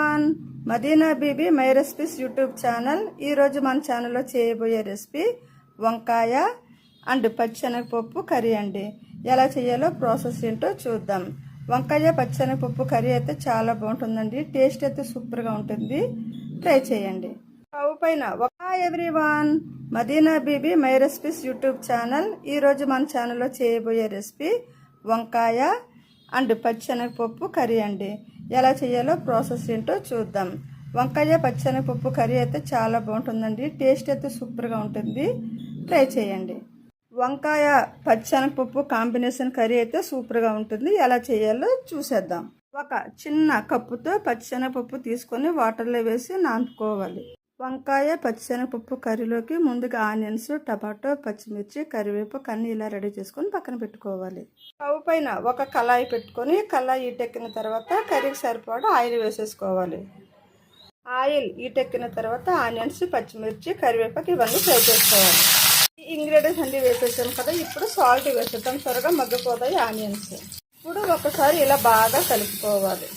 On Madina Bibi my recipes YouTube channel. ఈరోజు మన ఛానల్లో చేయబోయే రెసిపీ వంకాయ అండ్ పచ్చెనగపప్పు కర్రీ అండి. ఎలా చేయాలో ప్రాసెస్ ఏంటో చూద్దాం. వంకాయ పచ్చెనగపప్పు కర్రీ అయితే చాలా బాగుంటుందండి. టేస్ట్ అయితే సూపర్గా ఉంటుంది. ట్రై చేయండి. స్టవ్ పైన everyone Madina Bibi my recipes YouTube channel. ఈరోజు మన ఛానల్లో చేయబోయే రెసిపీ వంకాయ అండ్ పచ్చెనగపప్పు కర్రీ అండి. ఎలా చేయాలో ప్రాసెస్ ఏంటో చూద్దాం. వంకాయ పచ్చెనగపప్పు కర్రీ అయితే చాలా బాగుంటుందండి. టేస్ట్ అయితే సూపర్గా ఉంటుంది. ట్రై చేయండి. వంకాయ పచ్చెనగపప్పు కాంబినేషన్ కర్రీ అయితే సూపర్గా ఉంటుంది. ఎలా చేయాలో చూసేద్దాం. ఒక చిన్న కప్పుతో పచ్చెనగపప్పు తీసుకొని వాటర్లో వేసి నానుకోవాలి. వంకాయ పచ్చెనగపప్పు కర్రీలోకి ముందుగా ఆనియన్స్, టమాటో, పచ్చిమిర్చి, కరివేపాకు అన్నీ ఇలా రెడీ చేసుకొని పక్కన పెట్టుకోవాలి. స్టవ్ పైన ఒక కళాయి పెట్టుకొని కళాయి ఈటెక్కిన తర్వాత కర్రీకి సరిపడా ఆయిల్ వేసేసుకోవాలి. ఆయిల్ ఈటెక్కిన తర్వాత ఆనియన్స్, పచ్చిమిర్చి, కరివేపాకు ఇవన్నీ ఫ్రై చేసుకోవాలి. ఈ ఇంగ్రీడియంట్స్ అన్నీ వేసేసాం కదా, ఇప్పుడు సాల్ట్ వేసేద్దాం. త్వరగా మగ్గిపోతాయి ఆనియన్స్. ఇప్పుడు ఒకసారి ఇలా బాగా కలుపుకోవాలి.